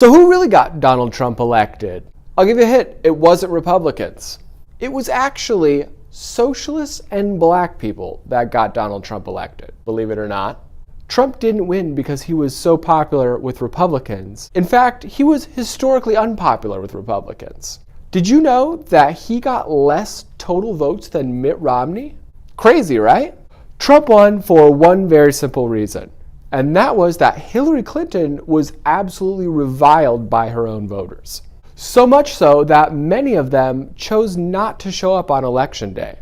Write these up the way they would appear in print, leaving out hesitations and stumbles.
So who really got Donald Trump elected? I'll give you a hint. It wasn't Republicans. It was actually socialists and black people that got Donald Trump elected, believe it or not. Trump didn't win because he was so popular with Republicans. In fact, he was historically unpopular with Republicans. Did you know that he got less total votes than Mitt Romney? Crazy, right? Trump won for one very simple reason, and that was that Hillary Clinton was absolutely reviled by her own voters. So much so that many of them chose not to show up on election day.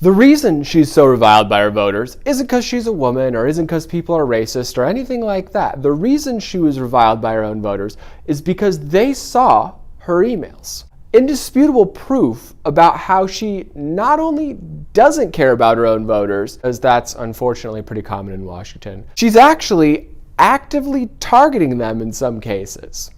The reason she's so reviled by her voters isn't because she's a woman or isn't because people are racist or anything like that. The reason she was reviled by her own voters is because they saw her emails. Indisputable proof about how she not only doesn't care about her own voters, as that's unfortunately pretty common in Washington, she's actually actively targeting them in some cases.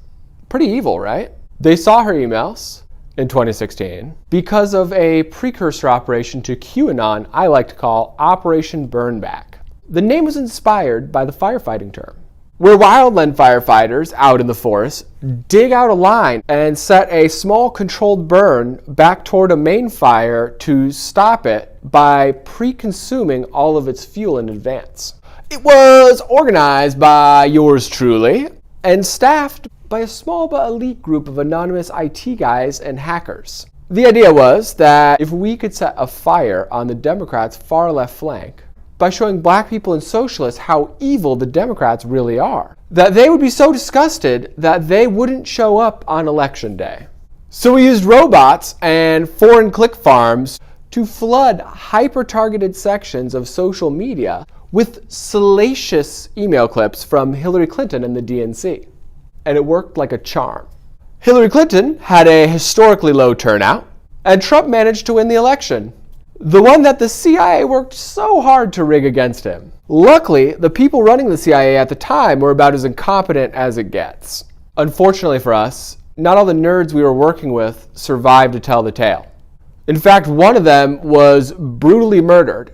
Pretty evil, right? They saw her emails in 2016 because of a precursor operation to QAnon I like to call Operation Burnback. The name was inspired by the firefighting term, where wildland firefighters out in the forest dig out a line and set a small controlled burn back toward a main fire to stop it by pre-consuming all of its fuel in advance. It was organized by yours truly and staffed by a small but elite group of anonymous IT guys and hackers. The idea was that if we could set a fire on the Democrats' far left flank by showing black people and socialists how evil the Democrats really are, that they would be so disgusted that they wouldn't show up on election day. So we used robots and foreign click farms to flood hyper-targeted sections of social media with salacious email clips from Hillary Clinton and the DNC. And it worked like a charm. Hillary Clinton had a historically low turnout, and Trump managed to win the election, the one that the CIA worked so hard to rig against him. Luckily, the people running the CIA at the time were about as incompetent as it gets. Unfortunately for us, not all the nerds we were working with survived to tell the tale. In fact, one of them was brutally murdered,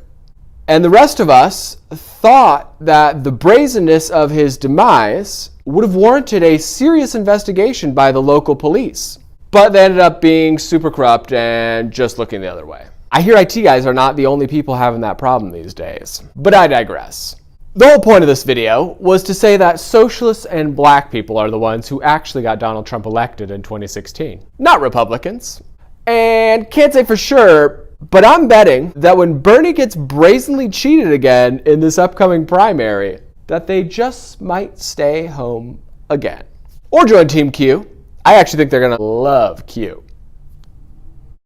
and the rest of us thought that the brazenness of his demise would have warranted a serious investigation by the local police. But they ended up being super corrupt and just looking the other way. I hear IT guys are not the only people having that problem these days, but I digress. The whole point of this video was to say that socialists and black people are the ones who actually got Donald Trump elected in 2016, not Republicans. And can't say for sure, but I'm betting that when Bernie gets brazenly cheated again in this upcoming primary, that they just might stay home again. Or join Team Q. I actually think they're gonna love Q.